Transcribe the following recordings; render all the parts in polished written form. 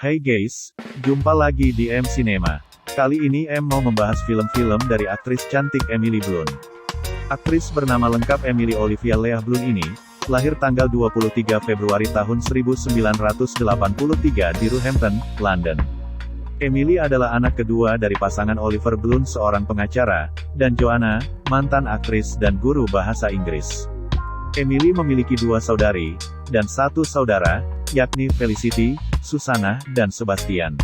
Hai guys, jumpa lagi di M Cinema. Kali ini M mau membahas film-film dari aktris cantik Emily Blunt. Aktris bernama lengkap Emily Olivia Leah Blunt ini, lahir tanggal 23 Februari tahun 1983 di Roehampton, London. Emily adalah anak kedua dari pasangan Oliver Blunt seorang pengacara, dan Joanna, mantan aktris dan guru bahasa Inggris. Emily memiliki dua saudari, dan satu saudara, yakni Felicity, Susanna, dan Sebastian.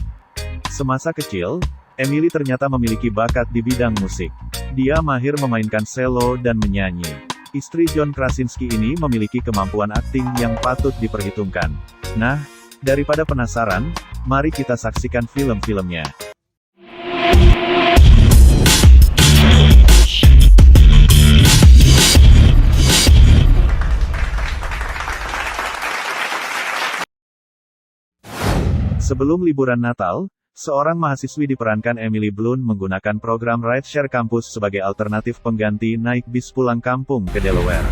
Semasa kecil, Emily ternyata memiliki bakat di bidang musik. Dia mahir memainkan selo dan menyanyi. Istri John Krasinski ini memiliki kemampuan akting yang patut diperhitungkan. Nah, daripada penasaran, mari kita saksikan film-filmnya. Sebelum liburan Natal, seorang mahasiswi diperankan Emily Blunt menggunakan program rideshare kampus sebagai alternatif pengganti naik bis pulang kampung ke Delaware.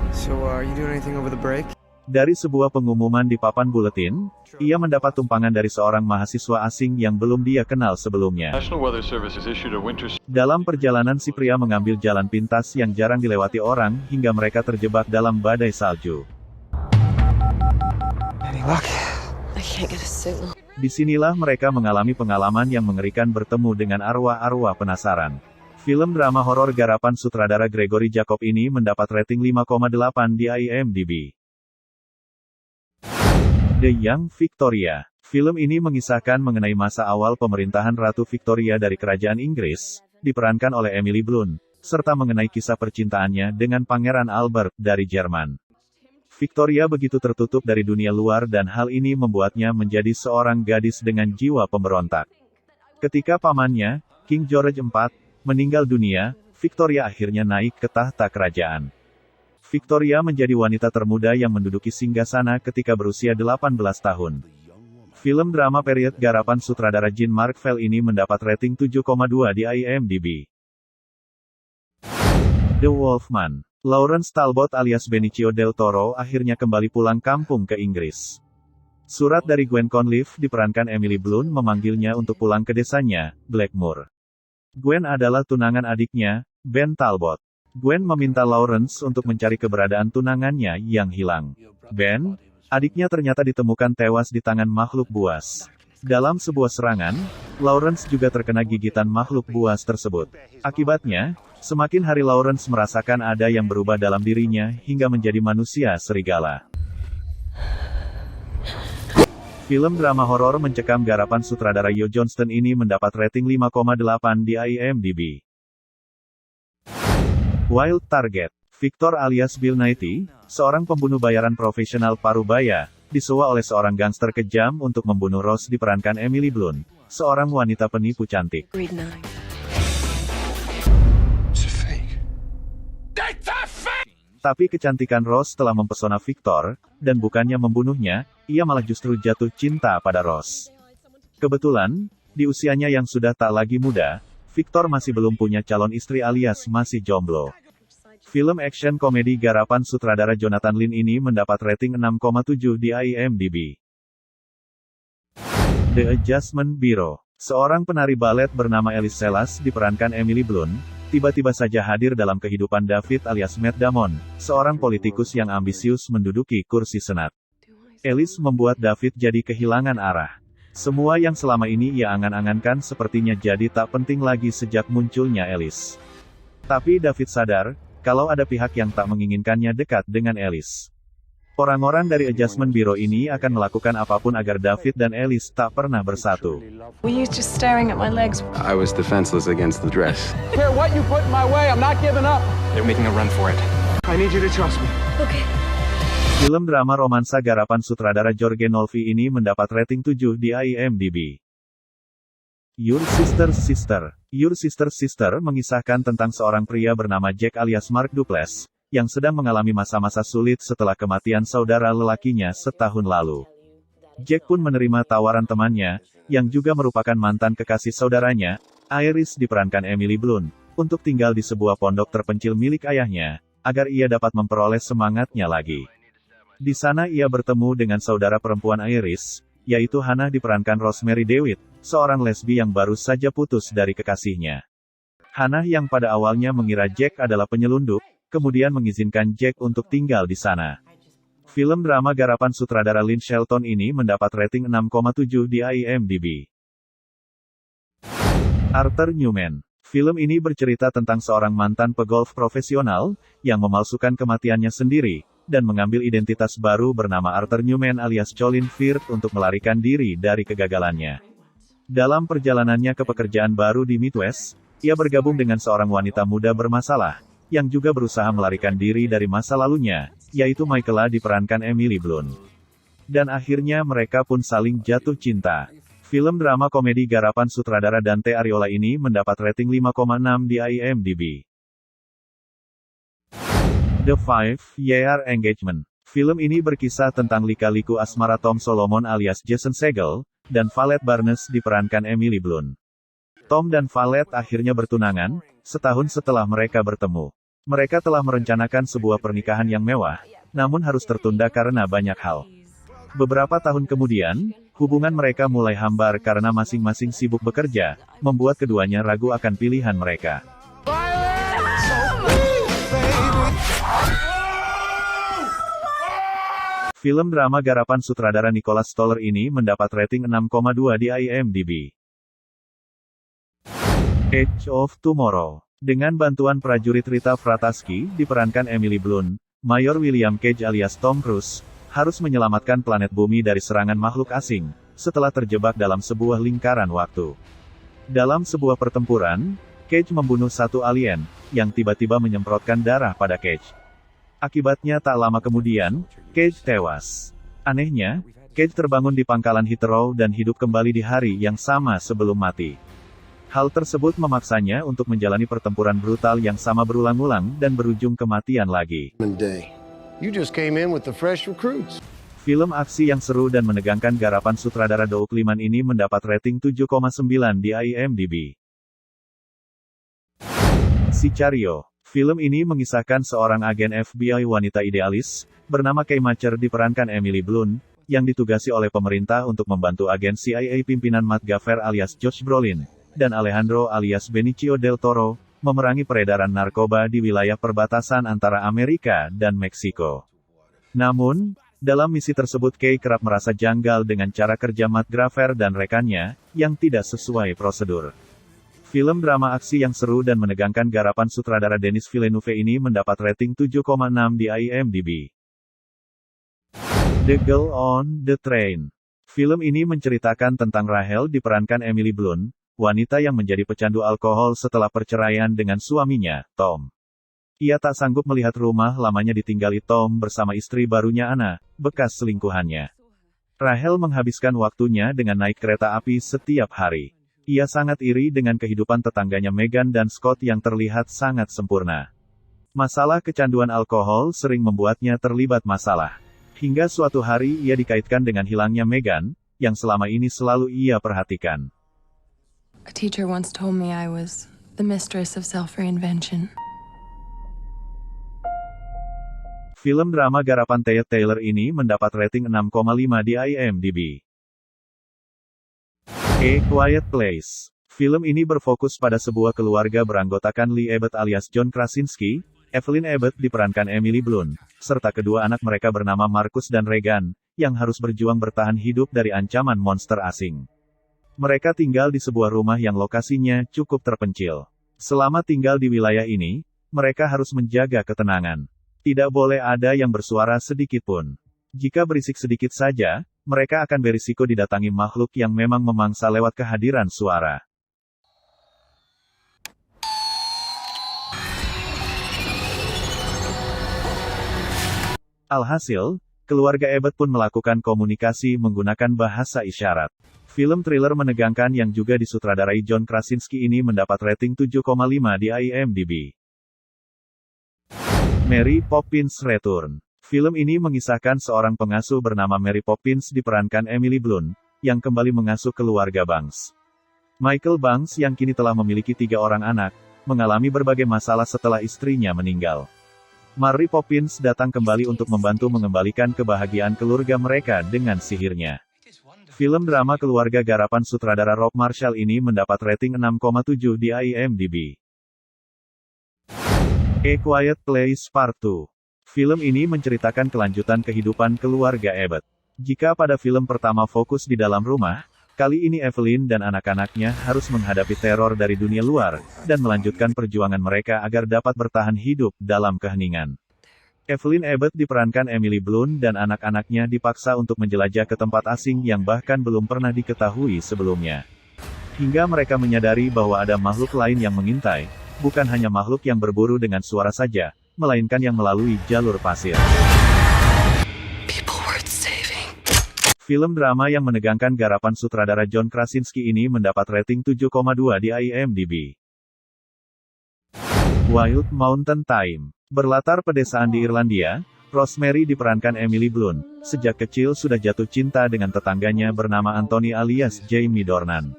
So, you doing anything over the break? Dari sebuah pengumuman di papan buletin, ia mendapat tumpangan dari seorang mahasiswa asing yang belum dia kenal sebelumnya. Dalam perjalanan si pria mengambil jalan pintas yang jarang dilewati orang hingga mereka terjebak dalam badai salju. Any luck? Disinilah mereka mengalami pengalaman yang mengerikan bertemu dengan arwah-arwah penasaran. Film drama horor garapan sutradara Gregory Jacob ini mendapat rating 5,8 di IMDb. The Young Victoria. Film ini mengisahkan mengenai masa awal pemerintahan Ratu Victoria dari Kerajaan Inggris, diperankan oleh Emily Blunt, serta mengenai kisah percintaannya dengan Pangeran Albert dari Jerman. Victoria begitu tertutup dari dunia luar dan hal ini membuatnya menjadi seorang gadis dengan jiwa pemberontak. Ketika pamannya, King George IV, meninggal dunia, Victoria akhirnya naik ke tahta kerajaan. Victoria menjadi wanita termuda yang menduduki singgasana ketika berusia 18 tahun. Film drama period garapan sutradara Jean-Marc Vallée ini mendapat rating 7,2 di IMDb. The Wolfman. Lawrence Talbot alias Benicio del Toro akhirnya kembali pulang kampung ke Inggris. Surat dari Gwen Conliffe diperankan Emily Blunt memanggilnya untuk pulang ke desanya, Blackmoor. Gwen adalah tunangan adiknya, Ben Talbot. Gwen meminta Lawrence untuk mencari keberadaan tunangannya yang hilang. Ben, adiknya ternyata ditemukan tewas di tangan makhluk buas. Dalam sebuah serangan, Lawrence juga terkena gigitan makhluk buas tersebut. Akibatnya, semakin hari Lawrence merasakan ada yang berubah dalam dirinya hingga menjadi manusia serigala. Film drama horor mencekam garapan sutradara Joe Johnston ini mendapat rating 5,8 di IMDb. Wild Target. Victor alias Bill Nighy, seorang pembunuh bayaran profesional parubaya, disewa oleh seorang gangster kejam untuk membunuh Rose diperankan Emily Blunt, seorang wanita penipu cantik. Tapi kecantikan Rose telah mempesona Victor, dan bukannya membunuhnya, ia malah justru jatuh cinta pada Rose. Kebetulan, di usianya yang sudah tak lagi muda, Victor masih belum punya calon istri alias masih jomblo. Film action komedi garapan sutradara Jonathan Lynn ini mendapat rating 6,7 di IMDb. The Adjustment Bureau. Seorang penari balet bernama Elise Selas diperankan Emily Blunt, tiba-tiba saja hadir dalam kehidupan David alias Matt Damon, seorang politikus yang ambisius menduduki kursi senat. Elise membuat David jadi kehilangan arah. Semua yang selama ini ia angan-angankan sepertinya jadi tak penting lagi sejak munculnya Elise. Tapi David sadar, kalau ada pihak yang tak menginginkannya dekat dengan Elise. Orang-orang dari Adjustment Bureau ini akan melakukan apapun agar David dan Elise tak pernah bersatu. Were you just staring at my legs? I was defenseless against the dress. Care what you put in my way, I'm not giving up. They're making a run for it. I need you to trust me. Okay. Film drama romansa garapan sutradara Jorge Nolfi ini mendapat rating 7 di IMDb. Your Sister's Sister. Your Sister's Sister mengisahkan tentang seorang pria bernama Jack alias Mark Duplass, yang sedang mengalami masa-masa sulit setelah kematian saudara lelakinya setahun lalu. Jack pun menerima tawaran temannya, yang juga merupakan mantan kekasih saudaranya, Iris diperankan Emily Blunt, untuk tinggal di sebuah pondok terpencil milik ayahnya, agar ia dapat memperoleh semangatnya lagi. Di sana ia bertemu dengan saudara perempuan Iris, yaitu Hannah diperankan Rosemary DeWitt, seorang lesbi yang baru saja putus dari kekasihnya. Hannah yang pada awalnya mengira Jack adalah penyelundup, kemudian mengizinkan Jack untuk tinggal di sana. Film drama garapan sutradara Lynn Shelton ini mendapat rating 6,7 di IMDb. Arthur Newman. Film ini bercerita tentang seorang mantan pegolf profesional, yang memalsukan kematiannya sendiri, dan mengambil identitas baru bernama Arthur Newman alias Colin Firth untuk melarikan diri dari kegagalannya. Dalam perjalanannya ke pekerjaan baru di Midwest, ia bergabung dengan seorang wanita muda bermasalah, yang juga berusaha melarikan diri dari masa lalunya, yaitu Michaela diperankan Emily Blunt. Dan akhirnya mereka pun saling jatuh cinta. Film drama komedi garapan sutradara Dante Ariola ini mendapat rating 5,6 di IMDb. The 5-Year Engagement. Film ini berkisah tentang lika-liku asmara Tom Solomon alias Jason Segel, dan Valette Barnes diperankan Emily Blunt. Tom dan Valette akhirnya bertunangan, setahun setelah mereka bertemu. Mereka telah merencanakan sebuah pernikahan yang mewah, namun harus tertunda karena banyak hal. Beberapa tahun kemudian, hubungan mereka mulai hambar karena masing-masing sibuk bekerja, membuat keduanya ragu akan pilihan mereka. Film drama garapan sutradara Nicholas Stoller ini mendapat rating 6,2 di IMDb. Edge of Tomorrow. Dengan bantuan prajurit Rita Frataski, diperankan Emily Blunt, Mayor William Cage alias Tom Cruise, harus menyelamatkan planet bumi dari serangan makhluk asing, setelah terjebak dalam sebuah lingkaran waktu. Dalam sebuah pertempuran, Cage membunuh satu alien, yang tiba-tiba menyemprotkan darah pada Cage. Akibatnya tak lama kemudian, Cage tewas. Anehnya, Cage terbangun di pangkalan Heathrow dan hidup kembali di hari yang sama sebelum mati. Hal tersebut memaksanya untuk menjalani pertempuran brutal yang sama berulang-ulang dan berujung kematian lagi. You just came in with the fresh recruits. Film aksi yang seru dan menegangkan garapan sutradara Doug Liman ini mendapat rating 7,9 di IMDb. Sicario. Film ini mengisahkan seorang agen FBI wanita idealis, bernama Kay Matcher diperankan Emily Blunt, yang ditugasi oleh pemerintah untuk membantu agen CIA pimpinan Matt Gaffer alias Josh Brolin, dan Alejandro alias Benicio del Toro, memerangi peredaran narkoba di wilayah perbatasan antara Amerika dan Meksiko. Namun, dalam misi tersebut Kay kerap merasa janggal dengan cara kerja Matt Gaffer dan rekannya, yang tidak sesuai prosedur. Film drama aksi yang seru dan menegangkan garapan sutradara Denis Villeneuve ini mendapat rating 7,6 di IMDb. The Girl on the Train. Film ini menceritakan tentang Rachel diperankan Emily Blunt, wanita yang menjadi pecandu alkohol setelah perceraian dengan suaminya, Tom. Ia tak sanggup melihat rumah lamanya ditinggali Tom bersama istri barunya Anna, bekas selingkuhannya. Rachel menghabiskan waktunya dengan naik kereta api setiap hari. Ia sangat iri dengan kehidupan tetangganya Megan dan Scott yang terlihat sangat sempurna. Masalah kecanduan alkohol sering membuatnya terlibat masalah. Hingga suatu hari ia dikaitkan dengan hilangnya Megan, yang selama ini selalu ia perhatikan. A teacher once told me I was the mistress of self-reinvention. Film drama garapan Tia Taylor ini mendapat rating 6,5 di IMDb. A Quiet Place. Film ini berfokus pada sebuah keluarga beranggotakan Lee Abbott alias John Krasinski, Evelyn Abbott diperankan Emily Blunt, serta kedua anak mereka bernama Marcus dan Regan, yang harus berjuang bertahan hidup dari ancaman monster asing. Mereka tinggal di sebuah rumah yang lokasinya cukup terpencil. Selama tinggal di wilayah ini, mereka harus menjaga ketenangan. Tidak boleh ada yang bersuara sedikit pun. Jika berisik sedikit saja, mereka akan berisiko didatangi makhluk yang memang memangsa lewat kehadiran suara. Alhasil, keluarga Abbott pun melakukan komunikasi menggunakan bahasa isyarat. Film thriller menegangkan yang juga disutradarai John Krasinski ini mendapat rating 7,5 di IMDb. Mary Poppins Return. Film ini mengisahkan seorang pengasuh bernama Mary Poppins diperankan Emily Blunt, yang kembali mengasuh keluarga Banks. Michael Banks yang kini telah memiliki 3 orang anak, mengalami berbagai masalah setelah istrinya meninggal. Mary Poppins datang kembali untuk membantu mengembalikan kebahagiaan keluarga mereka dengan sihirnya. Film drama keluarga garapan sutradara Rob Marshall ini mendapat rating 6,7 di IMDb. A Quiet Place Part 2. Film ini menceritakan kelanjutan kehidupan keluarga Abbott. Jika pada film pertama fokus di dalam rumah, kali ini Evelyn dan anak-anaknya harus menghadapi teror dari dunia luar, dan melanjutkan perjuangan mereka agar dapat bertahan hidup dalam keheningan. Evelyn Abbott diperankan Emily Blunt dan anak-anaknya dipaksa untuk menjelajah ke tempat asing yang bahkan belum pernah diketahui sebelumnya. Hingga mereka menyadari bahwa ada makhluk lain yang mengintai, bukan hanya makhluk yang berburu dengan suara saja, melainkan yang melalui jalur pasir. Film drama yang menegangkan garapan sutradara John Krasinski ini mendapat rating 7,2 di IMDb. Wild Mountain Thyme. Berlatar pedesaan di Irlandia, Rosemary diperankan Emily Blunt. Sejak kecil sudah jatuh cinta dengan tetangganya bernama Anthony alias Jamie Dornan.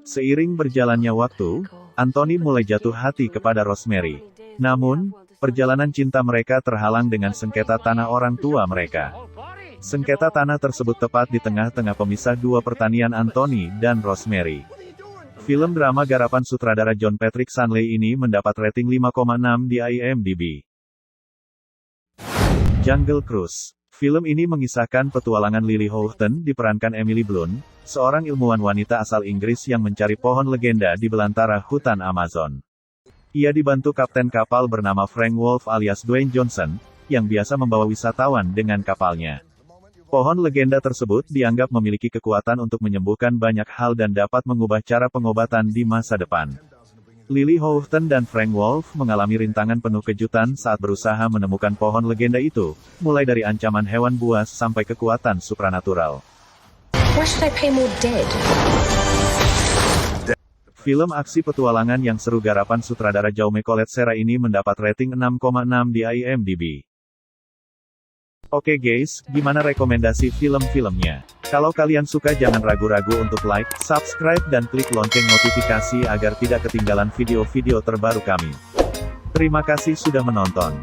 Seiring berjalannya waktu, Anthony mulai jatuh hati kepada Rosemary. Namun, perjalanan cinta mereka terhalang dengan sengketa tanah orang tua mereka. Sengketa tanah tersebut tepat di tengah-tengah pemisah dua pertanian Anthony dan Rosemary. Film drama garapan sutradara John Patrick Shanley ini mendapat rating 5,6 di IMDb. Jungle Cruise. Film ini mengisahkan petualangan Lily Houghton diperankan Emily Blunt, seorang ilmuwan wanita asal Inggris yang mencari pohon legenda di belantara hutan Amazon. Ia dibantu kapten kapal bernama Frank Wolf alias Dwayne Johnson, yang biasa membawa wisatawan dengan kapalnya. Pohon legenda tersebut dianggap memiliki kekuatan untuk menyembuhkan banyak hal dan dapat mengubah cara pengobatan di masa depan. Lily Houghton dan Frank Wolf mengalami rintangan penuh kejutan saat berusaha menemukan pohon legenda itu, mulai dari ancaman hewan buas sampai kekuatan supranatural. Why should I pay more dead? Film aksi petualangan yang seru garapan sutradara Jaume Collet Serra ini mendapat rating 6,6 di IMDb. Oke guys, gimana rekomendasi film-filmnya? Kalau kalian suka jangan ragu-ragu untuk like, subscribe dan klik lonceng notifikasi agar tidak ketinggalan video-video terbaru kami. Terima kasih sudah menonton.